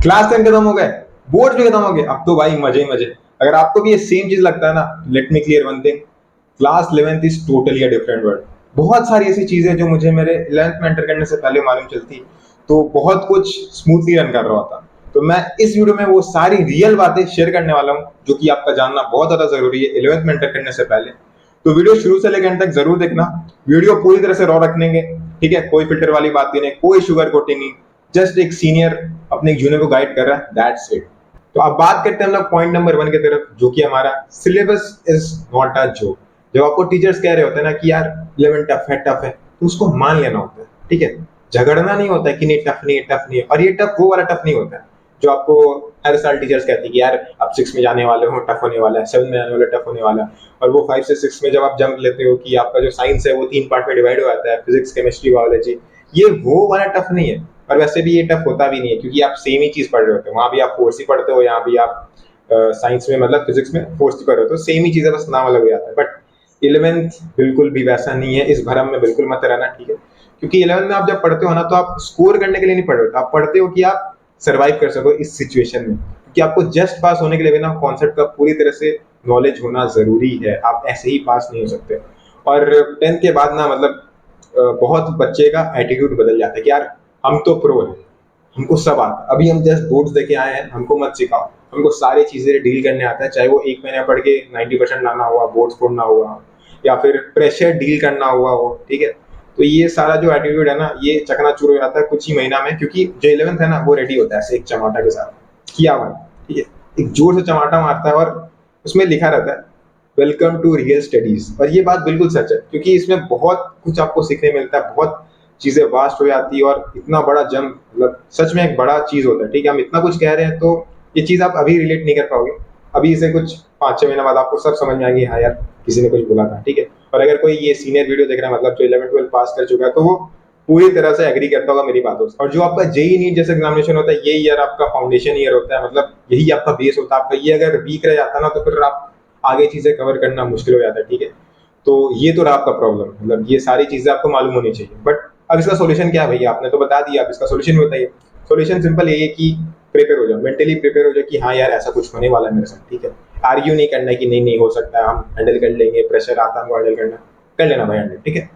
Class 10 खत्म हो गए, बोर्ड भी खत्म हो गए, अब तो भाई मजे ही मजे। अगर आपको भी ये सेम चीज लगता है ना, let me clear one thing, class 11th is totally a different world. बहुत सारी ऐसी चीजें जो मुझे मेरे 11th में एंटर करने से पहले मालूम चलती, तो बहुत कुछ स्मूथली रन कर रहा होता। तो मैं इस वीडियो में वो सारी रियल बातें शेयर करने वाला हूँ जो कि आपका जानना बहुत ज्यादा जरूरी है 11th में एंटर करने से पहले। तो वीडियो शुरू से लेकर एंड तक जरूर देखना। वीडियो पूरी तरह से रॉ रखनेंगे, ठीक है, कोई फिल्टर वाली बात नहीं, कोई शुगर कोटिंग नहीं, जस्ट एक सीनियर अपने एक जूनियर को गाइड कर रहा है, दैट्स इट। तो अब बात करते हैं हम लोग पॉइंट नंबर 1 की तरफ, जो कि हमारा syllabus is not a joke. जब आपको टीचर्स कह रहे होते हैं ना कि यार 11 टफ है, तो उसको मान लेना होता है, ठीक है। झगड़ना नहीं होता है कि नहीं टफ नहीं है, टफ नहीं है। और ये टफ वो वाला टफ नहीं होता है जो आपको हर साल टीचर्स कहते हैं कि यार आप 6 में जाने वाले हो, टफ होने वाला है, 7 में जाने वाला टफ होने वाला है। और वो 5 से 6 में जब आप जंप लेते हो कि आपका जो साइंस है वो 3 पार्ट में डिवाइड हो जाता है, फिजिक्स, केमिस्ट्री, बायोलॉजी, ये वो वाला टफ नहीं है। और वैसे भी ये टफ होता भी नहीं है, क्योंकि आप सेम ही चीज पढ़ रहे होते हो। वहां भी आप फोर्स ही पढ़ते हो, यहाँ भी आप साइंस में मतलब फिजिक्स में फोर्स ही पढ़ रहे हो, तो सेम ही चीज है, बस नाम अलग हो जाता है। बट 11th बिल्कुल भी वैसा नहीं है, इस भरम में बिल्कुल मत रहना, ठीक है। क्योंकि 11th में आप जब पढ़ते हो ना, तो आप स्कोर करने के लिए नहीं पढ़ रहे हो, आप पढ़ते हो कि आप सर्वाइव कर सको इस सिचुएशन में। क्योंकि आपको जस्ट पास होने के लिए भी ना कॉन्सेप्ट का पूरी तरह से नॉलेज होना जरूरी है, आप ऐसे ही पास नहीं हो सकते। और 10th के बाद ना मतलब बहुत बच्चे का एटीट्यूड बदल जाता है कि यार हम तो प्रो हैं, हमको सब आता है, अभी हम जस्ट बोर्ड्स देके आए हैं, हमको मत सिखाओ। हमको सारी चीजें डील करने आता है, चाहे वो 1 महीना पढ़ के 90% लाना हुआ, बोर्ड्स फोड़ना हुआ, या फिर प्रेशर डील करना हुआ हो, ठीक है। तो ये सारा जो एटीट्यूड है ना, ये चकनाचूर हो जाता है कुछ ही महीना में, क्योंकि जो 11th है ना वो रेडी होता है ऐसे एक चमाटा के साथ किया हुआ, ठीक है। एक जोर से चमाटा मारता है और उसमें लिखा रहता है वेलकम टू रियल स्टडीज। और ये बात बिल्कुल सच है, क्योंकि इसमें बहुत कुछ आपको सीखने मिलता है, बहुत चीजें वास्ट हो जाती है। और इतना बड़ा जंप मतलब सच में एक बड़ा चीज होता है, ठीक है। हम इतना कुछ कह रहे हैं तो ये चीज आप अभी रिलेट नहीं कर पाओगे, अभी इसे कुछ 5-6 महीने बाद आपको सब समझ में आएगी, हाँ यार किसी ने कुछ बोला था, ठीक है। और अगर कोई ये सीनियर वीडियो देख रहा है, मतलब जो 11th-12th पास कर चुका है, तो वो पूरी तरह से एग्री करता होगा मेरी बातों से। और जो आपका जेई नीट जैसे एग्जामिनेशन होता है, ये ईयर आपका फाउंडेशन ईयर होता है, मतलब यही आपका बेस होता है। आपका ये अगर वीक रह जाता है ना, तो फिर आप आगे चीजें कवर करना मुश्किल हो जाता है, ठीक है। तो ये तो रहा आपका प्रॉब्लम, मतलब ये सारी चीजें आपको मालूम होनी चाहिए। बट अब इसका सोल्यूशन क्या है भैया, आपने तो बता दिया, अब इसका सोल्यूशन बताइए। सोल्यूशन सिंपल यही है कि प्रिपेयर हो जाओ, मेंटली प्रिपेयर हो जाओ कि हाँ यार ऐसा कुछ होने वाला है मेरे साथ, ठीक है। आर्ग्यू नहीं करना है कि नहीं नहीं हो सकता है, हम हैंडल कर लेंगे, प्रेशर आता है हमको हैंडल करना, कर लेना भाई हैंडल, ठीक है।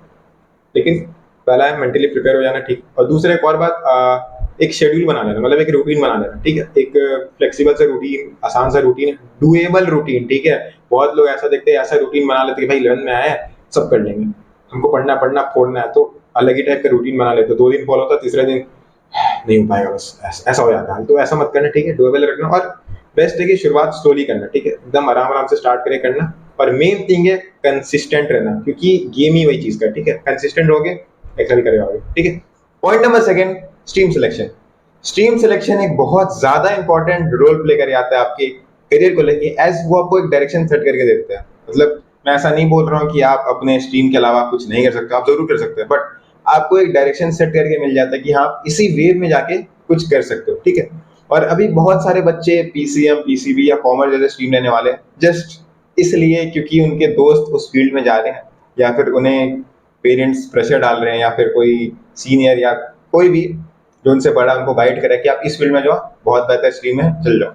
लेकिन पहला है मेंटली प्रिपेयर हो जाना, ठीक। और दूसरा एक और बात, एक शेड्यूल बना लेना, मतलब एक रूटीन बना लेना, ठीक है। एक फ्लेक्सिबल सा रूटीन, आसान सा रूटीन, डुएबल रूटीन, ठीक है। बहुत लोग ऐसा देखते हैं, ऐसा रूटीन बना लेते हैं कि भाई 11th में आए हैं सब कर लेंगे, हमको पढ़ना पढ़ना फोड़ना है, तो अलग ही टाइप का रूटीन बना लेते, 2 दिन फॉलो होता है, तीसरे दिन नहीं हो पाएगा, बस ऐसा हो जाता है। तो ऐसा मत करना, ठीक है, डुएबल रखना। और बेस्ट है कि शुरुआत स्लोली करना, ठीक है, एकदम आराम आराम से स्टार्ट करे करना। और मेन थिंग है कंसिस्टेंट रहना, क्योंकि गेम ही वही चीज का, ठीक है। कंसिस्टेंट रहोगे एक्सेल कर जाओगे, ठीक है। Point number 2, stream selection. Stream selection एक बहुत ज्यादा इंपॉर्टेंट रोल प्ले कर जाता है आपके करियर को लेके, एज वो आपको एक डायरेक्शन सेट करके देता है। मतलब मैं ऐसा नहीं बोल रहा हूँ कि आप अपने स्ट्रीम के अलावा कुछ नहीं कर सकते, आप जरूर कर सकते हैं, बट आपको एक डायरेक्शन सेट करके मिल जाता है कि हाँ आप इसी वे में जाके कुछ कर सकते हो, ठीक है। और अभी बहुत सारे बच्चे पीसीएम, पीसीबी या कॉमर्स जैसे स्ट्रीम लेने वाले हैं जस्ट इसलिए क्योंकि उनके दोस्त उस फील्ड में जा रहे हैं, या फिर उन्हें पेरेंट्स प्रेशर डाल रहे हैं, या फिर कोई सीनियर या कोई भी जो उनसे बड़ा उनको गाइड करे कि आप इस फील्ड में जाओ, बहुत बेहतर स्ट्रीम है, चल जाओ।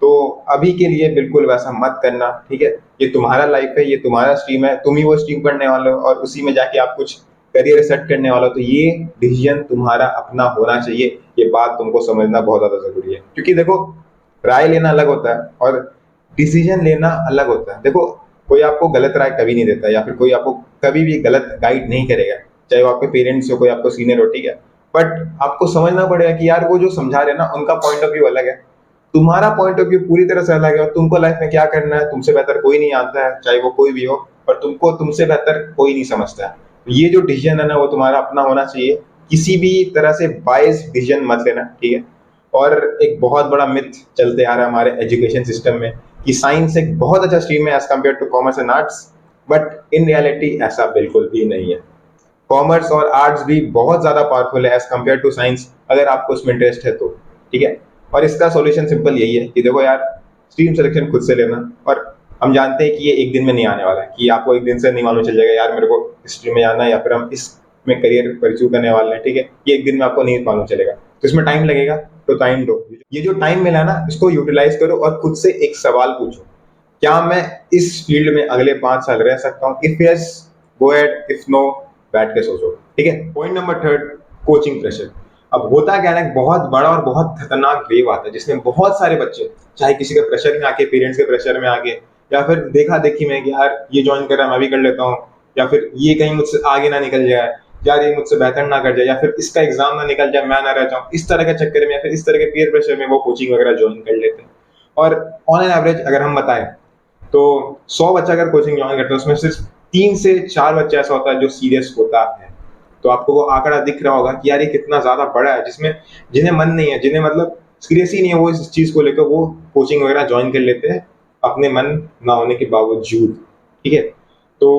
तो अभी के लिए बिल्कुल वैसा मत करना, ठीक है। ये तुम्हारा लाइफ है, ये तुम्हारा स्ट्रीम है, तुम ही वो स्ट्रीम पढ़ने वाले हो, और उसी में जाके आप कुछ करियर सेट करने वाला हो, तो ये डिसीजन तुम्हारा अपना होना चाहिए। ये बात तुमको समझना बहुत ज्यादा जरूरी है, क्योंकि देखो राय लेना अलग होता है और डिसीजन लेना अलग होता है। देखो कोई आपको गलत राय कभी नहीं देता, या फिर कोई आपको कभी भी गलत गाइड नहीं करेगा, चाहे वो आपके पेरेंट्स हो, कोई आपको सीनियर हो, ठीक है। बट आपको समझना पड़ेगा कि यार वो जो समझा रहे हैं ना, उनका पॉइंट ऑफ व्यू अलग है, तुम्हारा पॉइंट ऑफ व्यू पूरी तरह से अलग है। और तुमको लाइफ में क्या करना है तुमसे बेहतर कोई नहीं आता है, चाहे वो कोई भी हो, और तुमको तुमसे बेहतर कोई नहीं समझता है। ये जो डिसीजन है ना, वो तुम्हारा अपना होना चाहिए, किसी भी तरह से बायस डिसीजन मत लेना, ठीक है। और एक बहुत बड़ा मिथ चलते आ रहा है हमारे एजुकेशन सिस्टम में कि साइंस एक बहुत अच्छा स्ट्रीम है as compare to commerce and arts, but in reality ऐसा बिल्कुल भी नहीं है। कॉमर्स और आर्ट्स भी बहुत ज्यादा पावरफुल है एज कम्पेयर टू साइंस, अगर आपको उसमें इंटरेस्ट है तो, ठीक है। और इसका सॉल्यूशन सिंपल यही है कि देखो यार, स्ट्रीम सिलेक्शन खुद से लेना। और हम जानते हैं कि ये एक दिन में नहीं आने वाला है, कि आपको एक दिन से नहीं मालूम चल जाएगा यार मेरे को स्ट्रीम में जाना है, या फिर हम इसमें करियर परस्यू करने वाले हैं, ठीक है। ये एक दिन में आपको नहीं मालूम चलेगा। तो इसमें टाइम लगेगा, तो टाइम दो। ये जो टाइम मिला ना, इसको यूटिलाइज करो और खुद से एक सवाल पूछो, क्या मैं इस फील्ड में अगले 5 साल रह सकता हूँ? If yes, go at, if no, बैठ के सोचो। ठीक है। Point number third, coaching pressure. अब होता क्या है ना, बहुत बड़ा और बहुत खतरनाक वेव आता है जिसमें बहुत सारे बच्चे, चाहे किसी के प्रेशर में आके, पेरेंट्स के प्रेशर में आके, या फिर देखा देखी में कि यार ये ज्वाइन कर रहा है मैं भी कर लेता हूँ, या फिर ये कहीं मुझसे आगे ना निकल जाए, यार ये मुझसे बेहतर ना कर जाए, या फिर इसका एग्जाम ना निकल जाए, मैं ना रह जाऊँ, इस तरह के चक्कर में या फिर इस तरह के पीयर प्रेशर में वो कोचिंग वगैरह ज्वाइन कर लेते हैं। और ऑन एन एवरेज अगर हम बताएं तो 100 बच्चा अगर कोचिंग ज्वाइन करता है उसमें सिर्फ 3 से 4 बच्चा ऐसा होता है जो सीरियस होता है। तो आपको वो आंकड़ा दिख रहा होगा कि यार ये कितना ज्यादा बड़ा है, जिसमें जिन्हें मन नहीं है, जिन्हें मतलब सीरियस ही नहीं है वो इस चीज को लेकर, वो कोचिंग वगैरह ज्वाइन कर लेते हैं अपने मन ना होने के बावजूद। ठीक है। तो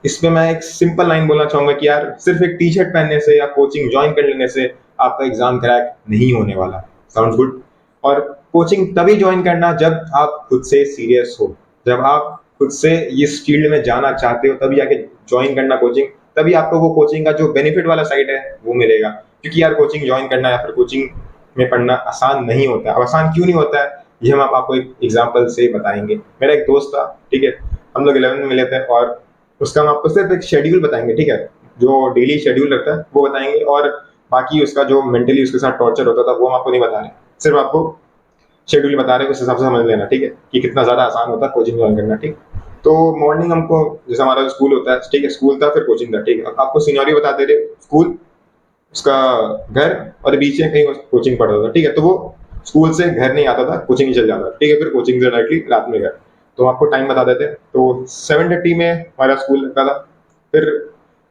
इसमें मैं एक सिंपल लाइन बोलना चाहूंगा कि यार सिर्फ एक टी शर्ट पहनने से या कोचिंग ज्वाइन कर लेने से आपका एग्जाम क्रैक नहीं होने वाला। Sound good? और कोचिंग तभी ज्वाइन करना जब आप खुद से सीरियस हो, जब आप खुद से इस फील्ड में जाना चाहते हो, तभी आके ज्वाइन करना कोचिंग। तभी आपको वो कोचिंग का जो बेनिफिट वाला साइड है वो मिलेगा। क्योंकि यार कोचिंग ज्वाइन करना या फिर कोचिंग में पढ़ना आसान नहीं होता है। अब आसान क्यों नहीं होता है ये हम आपको एक एग्जांपल से बताएंगे। मेरा एक दोस्त था, ठीक है, हम लोग 11 में मिले थे, और उसका हम आपको सिर्फ एक शेड्यूल बताएंगे, ठीक है, जो डेली शेड्यूल रहता है वो बताएंगे, और बाकी उसका जो मेंटली उसके साथ टॉर्चर होता था वो हम आपको नहीं बता रहे, सिर्फ आपको शेड्यूल बता रहे हैं, उस हिसाब से समझ लेना, ठीक है, कि कितना ज्यादा आसान होता है कोचिंग ज्वाइन करना। ठीक। तो मॉर्निंग हमको, जैसे हमारा स्कूल होता है, ठीक है, स्कूल था फिर कोचिंग था, ठीक है, अब आपको सिनेरियो बता दे रहे, स्कूल, उसका घर, और बीच में कहीं कोचिंग पढ़ता था। ठीक है। तो वो स्कूल से घर नहीं आता था, कोचिंग ही चल जाता था। ठीक है। फिर कोचिंग से डायरेक्टली रात में घर। तो आपको टाइम बता देते, तो 7:30 में हमारा स्कूल लगता था। फिर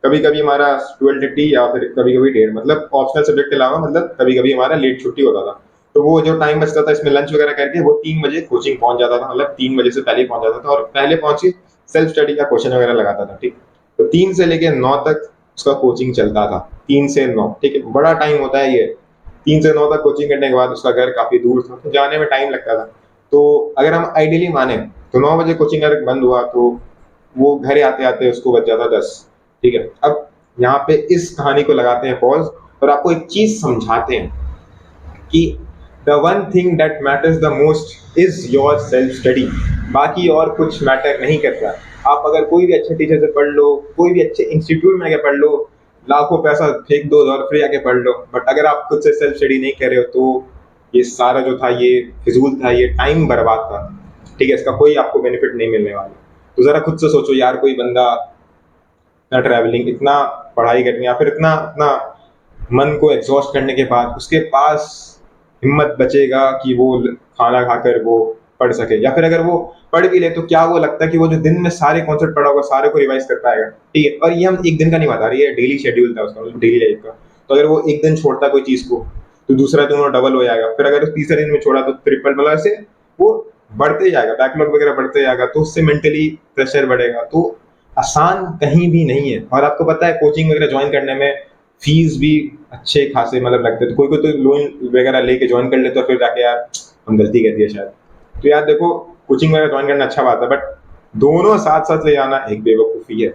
कभी कभी हमारा 12:30 या फिर कभी कभी 1:30, मतलब ऑप्शनल सब्जेक्ट के अलावा, मतलब कभी कभी हमारा लेट छुट्टी होता था। तो वो जो टाइम बचता था इसमें लंच वगैरह करके वो 3 बजे कोचिंग पहुंच जाता था, मतलब 3 बजे से पहले ही पहुंच जाता था, और पहले पहुंच के सेल्फ स्टडी का क्वेश्चन वगैरह लगाता था। ठीक। तो 3 से लेके 9 तक उसका कोचिंग चलता था। 3 से 9, ठीक है, बड़ा टाइम होता है ये। 3 से 9 तक कोचिंग करने के बाद उसका घर काफी दूर था, तो जाने में टाइम लगता था। तो अगर हम आइडियली माने तो 9 बजे कोचिंग अगर बंद हुआ तो वो घर आते आते उसको बच जाता 10। ठीक है। अब यहाँ पे इस कहानी को लगाते हैं पॉज, और आपको एक चीज समझाते हैं कि the one thing that matters the most is your self study. बाकी और कुछ मैटर नहीं करता। आप अगर कोई भी अच्छे टीचर से पढ़ लो, कोई भी अच्छे इंस्टीट्यूट में आके पढ़ लो, लाखों पैसा फेंक दो और फिर आके पढ़ लो, बट अगर आप खुद से सेल्फ स्टडी नहीं कर रहे हो तो ये सारा जो था ये फिजूल था, ये टाइम बर्बाद था। ठीक है। इसका कोई आपको बेनिफिट नहीं मिलने वाला। तो जरा खुद से सोचो यार, कोई बंदा इतना ट्रैवलिंग, इतना पढ़ाई करनी, या फिर इतना इतना मन को एग्जॉस्ट करने के बाद उसके पास हिम्मत बचेगा कि वो खाना खाकर वो पढ़ सके, या फिर अगर वो पढ़ भी ले तो क्या वो लगता है कि वो जो दिन में सारे कॉन्सेप्ट पढ़ा होगा सारे को रिवाइज कर पाएगा? ठीक है। और ये हम एक दिन का नहीं बता रहे, ये डेली शेड्यूल था उसका, मतलब डेली लाइफ का। तो अगर वो एक दिन छोड़ता कोई चीज को तो दूसरा दिन वो डबल हो जाएगा, फिर अगर तीसरे दिन में छोड़ा तो ट्रिपल, मतलब ऐसे वो बढ़ते जाएगा, बैकलॉग वगैरह बढ़ते जाएगा, तो उससे मेंटली प्रेशर बढ़ेगा। तो आसान कहीं भी नहीं है। और आपको पता है कोचिंग वगैरह ज्वाइन करने में फीस भी अच्छे खासे मतलब लगते हैं। तो कोई कोई तो लोन वगैरह लेके ज्वाइन कर लेते, तो फिर जाके यार हम गलती कर दिया शायद। तो यार देखो, कोचिंग वगैरह ज्वाइन करना अच्छा बात है, बट दोनों साथ साथ ले जाना एक बेवकूफ़ी है।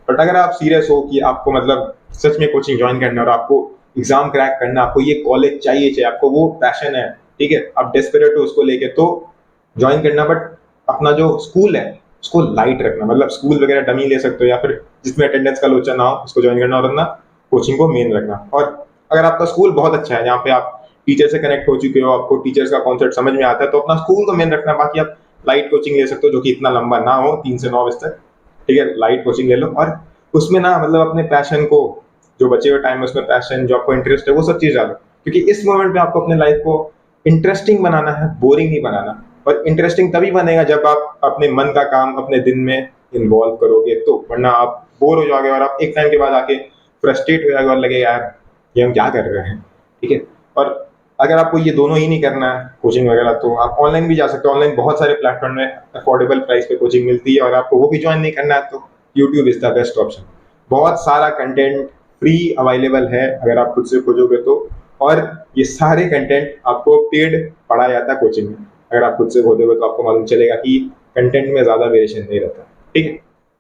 बट अगर आप सीरियस हो कि आपको मतलब सच में कोचिंग ज्वाइन करना है और आपको एग्जाम क्रैक करना, आपको ये कॉलेज चाहिए चाहिए, आपको वो पैशन है, ठीक है, आप डेस्परेट हो उसको लेके, तो ज्वाइन करना। बट अपना जो स्कूल है उसको लाइट रखना, मतलब स्कूल वगैरह डमी ले सकते हो, या फिर जिसमें अटेंडेंस का लोचा ना हो उसको ज्वाइन करना, और अपना कोचिंग को मेन रखना। और अगर आपका स्कूल बहुत अच्छा है, जहाँ पे आप टीचर से कनेक्ट हो चुके हो, आपको टीचर्स का कॉन्सेप्ट समझ में आता है, तो अपना स्कूल को मेन रखना। बाकी आप लाइट कोचिंग ले सकते हो जो कि इतना लंबा ना हो, 3 से 9 बजे तक। ठीक है, लाइट कोचिंग ले लो, और उसमें ना मतलब अपने पैशन को, जो बचे हुए टाइम में उसमें पैशन, जो आपको इंटरेस्ट है वो सब चीज डालो। क्योंकि इस मोमेंट पे आपको अपने लाइफ को इंटरेस्टिंग बनाना है, बोरिंग नहीं बनाना। और इंटरेस्टिंग तभी बनेगा जब आप अपने मन का काम अपने दिन में इन्वॉल्व करोगे, तो वरना आप बोर हो जाओगे और आप एक टाइम के बाद आके फ्रस्ट्रेट हो जाओगे और लगे यार ये हम क्या कर रहे हैं। ठीक है। और अगर आपको ये दोनों ही नहीं करना है कोचिंग वगैरह, तो आप ऑनलाइन भी जा सकते हो। ऑनलाइन बहुत सारे प्लेटफॉर्म में अफोर्डेबल प्राइस पे कोचिंग मिलती है, और आपको वो भी ज्वाइन नहीं करना है तो YouTube is the best option. बहुत सारा कंटेंट फ्री अवेलेबल है अगर आप खुद से खोजोगे तो। और ये सारे कंटेंट आपको पेड पढ़ाया जाता है कोचिंग में। अगर आप खुद से खोजोगे तो आपको मालूम चलेगा कि कंटेंट में ज्यादा वेरिएशन नहीं रहता। ठीक है।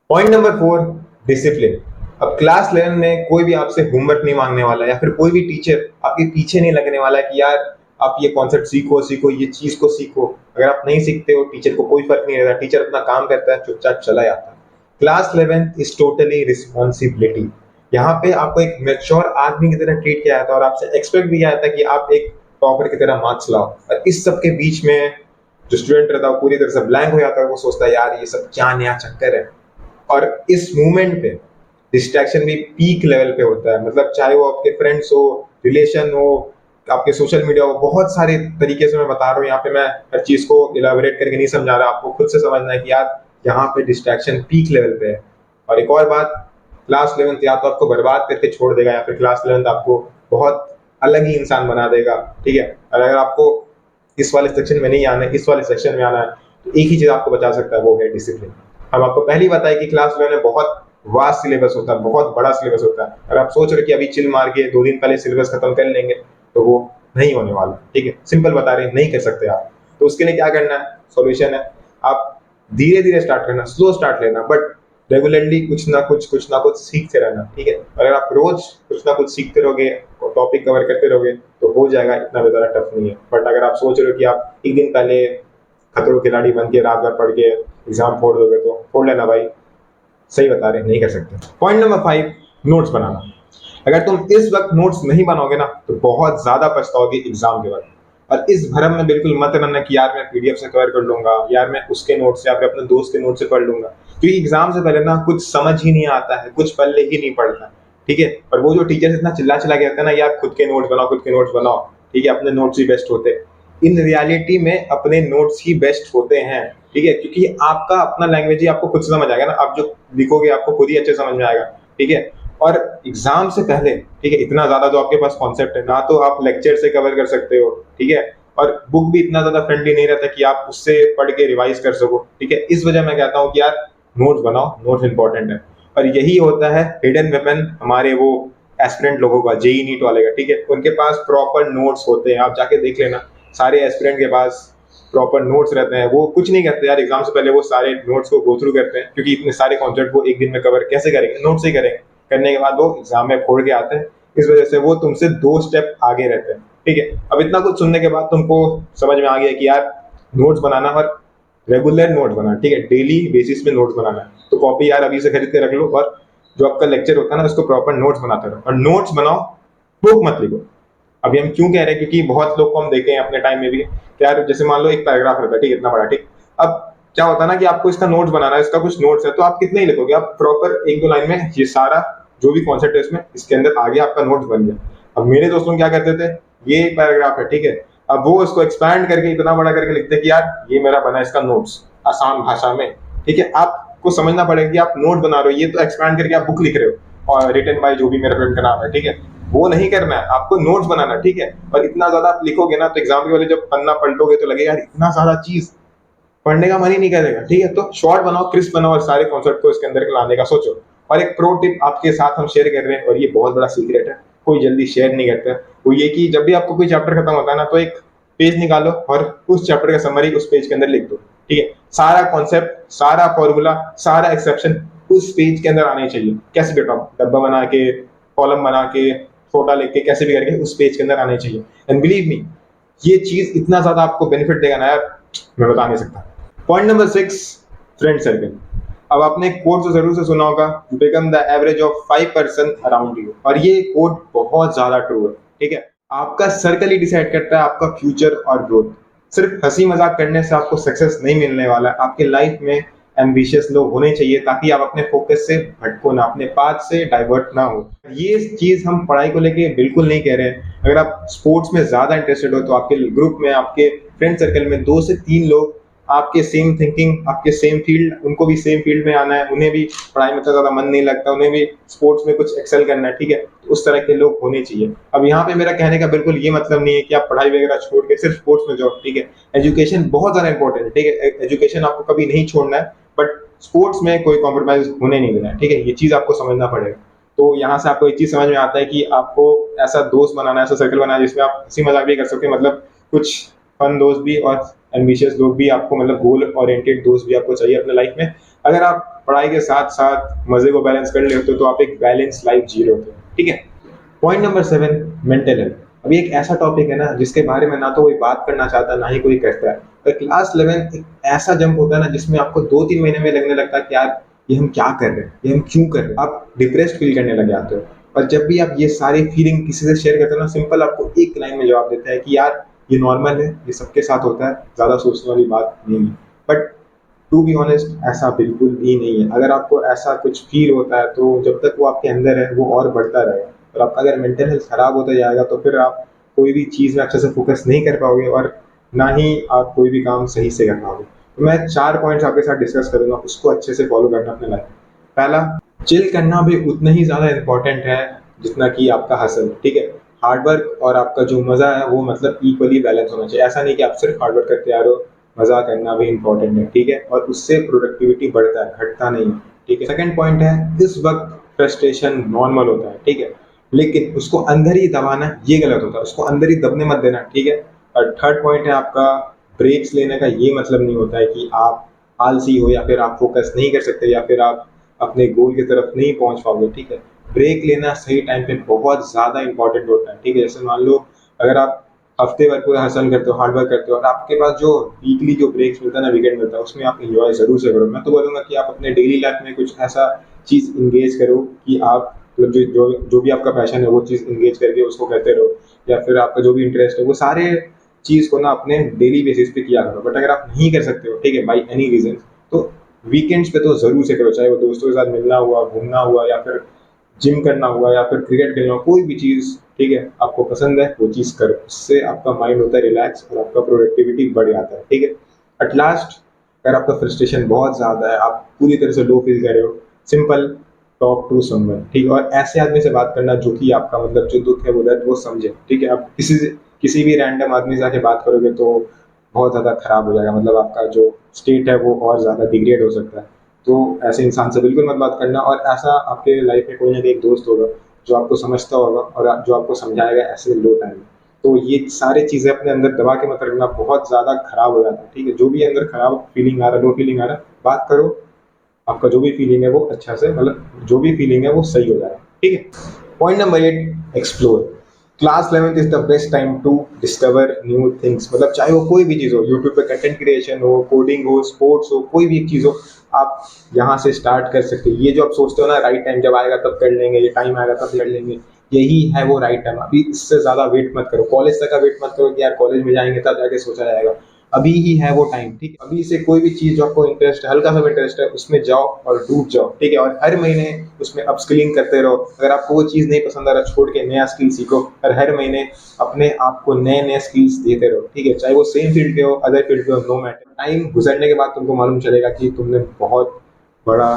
Point number 4, discipline. अब क्लास 11 में कोई भी आपसे होमवर्क नहीं मांगने वाला है, या फिर कोई भी टीचर आपके पीछे नहीं लगने वाला है कि यार आप ये कॉन्सेप्ट सीखो सीखो, ये चीज को सीखो। अगर आप नहीं सीखते हो, टीचर को कोई फर्क नहीं रहता, टीचर अपना काम करता है, चुपचाप चला जाता है। Class 11 is totally responsibility. यहाँ पे आपको एक मेच्योर आदमी की तरह ट्रीट किया जाता है और आपसे एक्सपेक्ट भी किया जाता है कि आप एक टॉपर की तरह मार्क्स लाओ। और इस सब के बीच में जो स्टूडेंट रहता है पूरी तरह से ब्लैंक हो जाता है, वो सोचता है यार ये सब क्या नया चक्कर है। और इस मूवमेंट पे डिस्ट्रैक्शन भी पीक लेवल पे होता है, मतलब चाहे वो आपके फ्रेंड्स हो, रिलेशन हो, आपके सोशल मीडिया हो, बहुत सारे तरीके से मैं बता रहा हूँ। यहाँ पे मैं हर चीज को इलाबोरेट करके नहीं समझा रहा, आपको खुद से समझना है कि यार यहाँ पे डिस्ट्रैक्शन पीक लेवल पे है। और एक और बात, क्लास 11 या तो आपको बर्बाद करके छोड़ देगा, या फिर क्लास 11 आपको बहुत अलग ही इंसान बना देगा। ठीक है, और अगर आपको इस वाले सेक्शन में नहीं आना है, इस वाले सेक्शन में आना है, तो एक ही चीज आपको बचा सकता है, वो है डिसिप्लिन। हम आपको पहले ही बताया कि क्लास 11 में बहुत वास्ट सिलेबस होता है, बहुत बड़ा सिलेबस होता है। अगर आप सोच रहे कि अभी चिल मार के 2 दिन पहले सिलेबस खत्म कर लेंगे, तो वो नहीं होने वाला। ठीक है, सिंपल बता रहे हैं, नहीं कर सकते आप। तो उसके लिए क्या करना है, सॉल्यूशन है, आप धीरे धीरे स्टार्ट करना, स्लो स्टार्ट लेना, बट रेगुलरली कुछ ना कुछ सीखते रहना। ठीक है, अगर आप रोज कुछ ना कुछ सीखते रहोगे, टॉपिक कवर करते रहोगे, तो हो जाएगा, इतना भी ज्यादा टफ नहीं है। बट अगर आप सोच रहे हो कि आप एक दिन पहले खतरों खिलाड़ी बन के रात भर पढ़ के एग्जाम फोड़ दोगे, तो फोड़ लेना भाई, सही बता रहे हैं, नहीं कर सकते। पॉइंट नंबर 5, नोट्स बनाना। अगर तुम इस वक्त नोट्स नहीं बनाओगे ना, तो बहुत ज्यादा पछताओगे एग्जाम के वक्त। और इस भरम में बिल्कुल मत रहना कि यार मैं पीडीएफ से कवर कर लूंगा, यार मैं उसके नोट से या फिर अपने दोस्त के नोट से पढ़ लूंगा, क्योंकि एग्जाम से पहले ना कुछ समझ ही नहीं आता है, कुछ पल्ले ही नहीं पड़ता। ठीक है, और वो जो टीचर इतना चिल्ला चिल्ला के कहते हैं ना, यार खुद के नोट्स बनाओ, खुद के नोट्स बनाओ, ठीक है, अपने नोट्स ही बेस्ट होते हैं। इन रियलिटी में अपने नोट्स ही बेस्ट होते हैं। ठीक है, क्योंकि आपका अपना लैंग्वेज ही आपको खुद समझ आएगा ना, आप जो लिखोगे आपको खुद ही अच्छे समझ में आएगा। ठीक है, और एग्जाम से पहले, ठीक है, इतना ज्यादा जो आपके पास कॉन्सेप्ट है ना, तो आप लेक्चर से कवर कर सकते हो। ठीक है, और बुक भी इतना ज्यादा फ्रेंडली नहीं रहता कि आप उससे पढ़ के रिवाइज कर सको। ठीक है, इस वजह मैं कहता हूँ कि यार नोट्स बनाओ, नोट्स इंपॉर्टेंट है। और यही होता है हिडन वेपन हमारे वो एस्पिरेंट लोगों का, जेई नीट वाले का। ठीक है, उनके पास प्रॉपर नोट्स होते हैं, आप जाके देख लेना, सारे एस्पिरेंट के पास प्रॉपर नोट्स रहते हैं। वो कुछ नहीं करते यार एग्जाम से पहले, वो सारे नोट्स को गो थ्रू करते हैं, क्योंकि इतने सारे कॉन्सेप्ट वो एक दिन में कवर कैसे करेंगे, नोट से ही करेंगे। करने के बाद वो एग्जाम में फोड़ के आते हैं, इस वजह से वो तुमसे 2 स्टेप आगे रहते हैं। ठीक है, अब इतना कुछ सुनने के बाद तुमको समझ में आ गया कि यार नोट्स बनाना, और रेगुलर नोट्स बनाना, ठीक है, डेली बेसिस पे नोट्स बनाना है, तो कॉपी यार अभी से खरीद के रख लो, और जो आपका लेक्चर होता है ना, उसको प्रॉपर नोट्स बनाते रहो। और नोट्स बनाओ, बुक मत लिखो। अभी हम क्यों कह रहे हैं, क्योंकि बहुत लोग को हम देखे हैं अपने टाइम में भी, यार जैसे मान लो एक पैराग्राफ रहता है, ठीक है, इतना बड़ा, ठीक, अब क्या होता है ना कि आपको इसका नोट्स बनाना है, इसका कुछ नोट्स है, तो आप कितने ही लिखोगे, आप प्रॉपर 1-2 लाइन में ये सारा जो भी कॉन्सेप्ट है इसमें, इसके अंदर आगे आपका नोट्स बन गया। अब मेरे दोस्तों क्या करते थे, ये पैराग्राफ है, ठीक है, अब वो इसको एक्सपैंड करके इतना बड़ा करके लिखते कि यार ये मेरा बना इसका नोट्स, आसान भाषा में। ठीक है, आपको समझना पड़ेगा कि आप नोट बना रहे हो, ये तो एक्सपैंड करके आप बुक लिख रहे हो, और रिटन बाय जो भी मेरे फ्रेंड का नाम है, ठीक है, वो नहीं करना है, आपको नोट्स बनाना। ठीक है, और इतना ज्यादा आप लिखोगे ना, तो एग्जाम के वाले जब पन्ना पलटोगे तो लगेगा यार इतना सारा चीज, पढ़ने का मन ही नहीं करेगा। ठीक है, तो शॉर्ट बनाओ, क्रिस्प बनाओ, और सारे कॉन्सेप्ट को इसके अंदर लाने का सोचो। और एक प्रो टिप आपके साथ हम शेयर कर रहे हैं, और ये बहुत बड़ा सीक्रेट है, कोई जल्दी शेयर नहीं करता, वो ये कि जब भी आपको कोई चैप्टर खत्म होता है ना, तो एक पेज निकालो और उस चैप्टर का समरी उस पेज के अंदर लिख दो। ठीक है, सारा कॉन्सेप्ट, सारा फॉर्मूला, सारा एक्सेप्शन उस पेज के अंदर आने चाहिए, कैसे भी बताओ, डब्बा बना के, कॉलम बना के, छोटा लिख के, कैसे भी करके उस पेज के अंदर आने चाहिए। एंड बिलीव मी, ये चीज इतना ज्यादा आपको बेनिफिट देगा ना यार, मैं बता नहीं सकता। Point number 6, friend circle. अब आपने कोट तो जरूर से सुना होगा, become the average of 5% around you, और ये कोट बहुत ज्यादा ट्रू है। ठीक है, आपका सर्कल ही डिसाइड करता है आपका फ्यूचर और ग्रोथ। सिर्फ हंसी मजाक करने से आपको सक्सेस नहीं मिलने वाला है, आपके लाइफ में एम्बिशियस लोग होने चाहिए, ताकि आप अपने फोकस से भटको ना, अपने पाथ से डाइवर्ट ना हो। ये चीज हम पढ़ाई को लेके बिल्कुल नहीं कह रहे हैं। अगर आप स्पोर्ट्स में ज्यादा इंटरेस्टेड हो, तो आपके ग्रुप में, आपके फ्रेंड सर्कल में 2 से 3 लोग आपके सेम थिंकिंग, आपके सेम फील्ड, उनको भी सेम फील्ड में आना है, उन्हें भी पढ़ाई में इतना ज्यादा मन नहीं लगता, उन्हें भी स्पोर्ट्स में कुछ एक्सेल करना है। ठीक है, तो उस तरह के लोग होने चाहिए। अब यहाँ पे मेरा कहने का बिल्कुल ये मतलब नहीं है कि आप पढ़ाई वगैरह छोड़ के सिर्फ स्पोर्ट्स में जाओ। ठीक है, एजुकेशन बहुत ज्यादा इंपॉर्टेंट है। ठीक है, एजुकेशन आपको कभी नहीं छोड़ना है, बट स्पोर्ट्स में कोई कॉम्प्रोमाइज होने नहीं देना है। ठीक है, ये चीज आपको समझना पड़ेगा। तो यहाँ से आपको एक चीज समझ में आता है कि आपको ऐसा दोस्त बनाना है, ऐसा सर्कल बनाना है जिसमें आप हंसी मजाक भी कर सकते, मतलब कुछ फन दोस्त भी और एम्बिशियस लोग भी आपको, मतलब गोल ओरिएंटेड दोस्त भी आपको चाहिए अपने लाइफ में। अगर आप पढ़ाई के साथ साथ मजे को बैलेंस कर लेते हो तो आप एक बैलेंस लाइफ जी रहे होते हो, ठीक है। Point number 7, mental health. अभी एक ऐसा टॉपिक है ना जिसके बारे में ना तो कोई बात करना चाहता ना ही कोई करता है। पर क्लास 11 एक ऐसा जंप होता है ना जिसमें आपको 2-3 महीने में लगने लगता है कि यार ये हम क्या कर रहे हैं, ये हम क्यों कर रहे हैं, आप डिप्रेस्ड फील करने लग जाते हो। और जब भी आप ये सारी फीलिंग किसी से शेयर करते हो ना, सिंपल आपको एक लाइन में जवाब देता है कि यार ये नॉर्मल है, ये सबके साथ होता है, ज्यादा सोचने वाली बात नहीं है। बट टू बी ऑनेस्ट ऐसा बिल्कुल भी नहीं है। अगर आपको ऐसा कुछ फील होता है तो जब तक वो आपके अंदर है वो और बढ़ता रहेगा। और आपका अगर मेंटल हेल्थ खराब होता जाएगा तो फिर आप कोई भी चीज़ में अच्छे से फोकस नहीं कर पाओगे और ना ही आप कोई भी काम सही से कर पाओगे। तो मैं 4 पॉइंट्स आपके साथ डिस्कस करूंगा, उसको अच्छे से फॉलो करना अपने लाइफ में। पहला, चिल करना भी उतना ही ज़्यादा इंपॉर्टेंट है जितना कि आपका हसल, ठीक है। हार्डवर्क और आपका जो मज़ा है वो मतलब इक्वली बैलेंस होना चाहिए। ऐसा नहीं कि आप सिर्फ हार्डवर्क करते आ रहे हो, मज़ा करना भी इंपॉर्टेंट है, ठीक है। और उससे प्रोडक्टिविटी बढ़ता है, घटता नहीं है, ठीक है। सेकंड पॉइंट है, इस वक्त फ्रस्ट्रेशन नॉर्मल होता है, ठीक है, लेकिन उसको अंदर ही दबाना ये गलत होता है, उसको अंदर ही दबने मत देना, ठीक है। और थर्ड पॉइंट है आपका, ब्रेक्स लेने का ये मतलब नहीं होता है कि आप आलसी हो या फिर आप फोकस नहीं कर सकते या फिर आप अपने गोल की तरफ नहीं पहुंच पाओगे, ठीक है। ब्रेक लेना सही टाइम पे बहुत ज़्यादा इंपॉर्टेंट होता है, ठीक है। जैसे मान लो अगर आप हफ्ते भर पूरा हसल करते हो, हार्ड वर्क करते हो और आपके पास जो वीकली जो ब्रेक्स मिलता है ना, वीकेंड मिलता है, उसमें आप इंजॉय जरूर से करो। मैं तो बोलूंगा कि आप अपने डेली लाइफ में कुछ ऐसा चीज इंगेज करो कि आप मतलब जो भी आपका पैशन है वो चीज इंगेज करके उसको करते रहो, या फिर आपका जो भी इंटरेस्ट है वो सारे चीज को ना अपने डेली बेसिस पे किया करो। बट अगर आप नहीं कर सकते हो, ठीक है, बाई एनी रीजन, तो वीकेंड्स पे तो जरूर से करो, चाहे वो दोस्तों के साथ मिलना हुआ, घूमना हुआ, या फिर जिम करना हुआ, या फिर क्रिकेट खेलना हुआ, कोई भी चीज़, ठीक है, आपको पसंद है वो चीज़ करो। उससे आपका माइंड होता है रिलैक्स और आपका प्रोडक्टिविटी बढ़ जाता है, ठीक है। एट लास्ट, अगर आपका फ्रस्ट्रेशन बहुत ज़्यादा है, आप पूरी तरह से लो फील कर रहे हो, सिंपल टॉक टू समवन, ठीक है। और ऐसे आदमी से बात करना जो कि आपका मतलब जो दुख है वो दर्द वो समझे, ठीक है। आप किसी भी रैंडम आदमी से आके बात करोगे तो बहुत ज़्यादा खराब हो जाएगा, मतलब आपका जो स्टेट है वो और ज़्यादा डिग्रेड हो सकता है। तो ऐसे इंसान से बिल्कुल मत बात करना। और ऐसा आपके लाइफ में कोई ना कोई एक दोस्त होगा जो आपको समझता होगा और जो आपको समझाएगा ऐसे लो टाइम में। तो ये सारी चीज़ें अपने अंदर दबा के मत रखना, बहुत ज़्यादा खराब हो जाता है, ठीक है। जो भी अंदर खराब फीलिंग आ रहा है, लो फीलिंग आ रहा है, बात करो, आपका जो भी फीलिंग है वो अच्छा से मतलब जो भी फीलिंग है वो सही हो जाए, ठीक है। Point number 8, explore. Class 11th is the best time to discover new things. मतलब चाहे वो कोई भी चीज़ हो, यूट्यूब पे कंटेंट क्रिएशन हो, कोडिंग हो, स्पोर्ट्स हो, कोई भी एक चीज़ हो, आप यहाँ से स्टार्ट कर सकते हैं। ये जो आप सोचते हो ना राइट टाइम जब आएगा तब कर लेंगे, ये टाइम आएगा तब कर लेंगे, यही है वो राइट टाइम। अभी इससे ज़्यादा वेट मत करो, कॉलेज तक का वेट मत करो कि यार कॉलेज में जाएंगे तब जाके सोचा जाएगा। अभी ही है वो टाइम, ठीक है। अभी से कोई भी चीज जो आपको इंटरेस्ट है, हल्का सा इंटरेस्ट है, उसमें जाओ और डूब जाओ, ठीक है। और हर महीने उसमें अपस्किलिंग करते रहो। अगर आपको वो चीज नहीं पसंद आ रहा, छोड़ के नया स्किल सीखो और हर महीने अपने आप को नए नए स्किल्स देते रहो, ठीक है। चाहे वो सेम फील्ड के हो, अदर फील्ड के हो, नो मैटर। टाइम गुजरने के बाद तुमको मालूम चलेगा कि तुमने बहुत बड़ा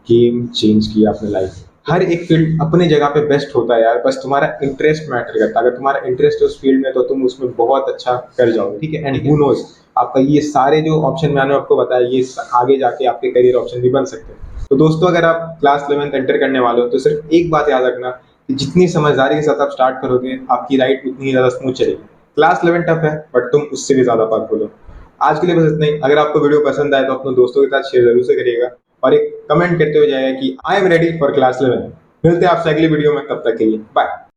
गेम चेंज किया अपने लाइफ में। हर एक फील्ड अपने जगह पे बेस्ट होता है यार, बस तुम्हारा इंटरेस्ट मैटर करता है। अगर तुम्हारा इंटरेस्ट है उस फील्ड में तो तुम उसमें बहुत अच्छा कर जाओगे, ठीक है। एंड हु नोज, आपका ये सारे जो ऑप्शन मैंने आपको बताया ये आगे जाके आपके करियर ऑप्शन भी बन सकते हैं। तो दोस्तों अगर आप क्लास 11th एंटर करने वाले हो तो सिर्फ एक बात याद रखना कि जितनी समझदारी के साथ आप स्टार्ट करोगे आपकी राइड उतनी ही ज्यादा स्मूथ चलेगी। क्लास 11 टफ है बट तुम उससे भी ज्यादा पावरफुल हो। आज के लिए बस इतना ही। अगर आपको वीडियो पसंद आए तो अपने दोस्तों के साथ शेयर जरूर से करिएगा और एक कमेंट करते हुए जाएगा कि I am ready for class 11। मिलते हैं आपसे अगली वीडियो में, तब तक के लिए बाय।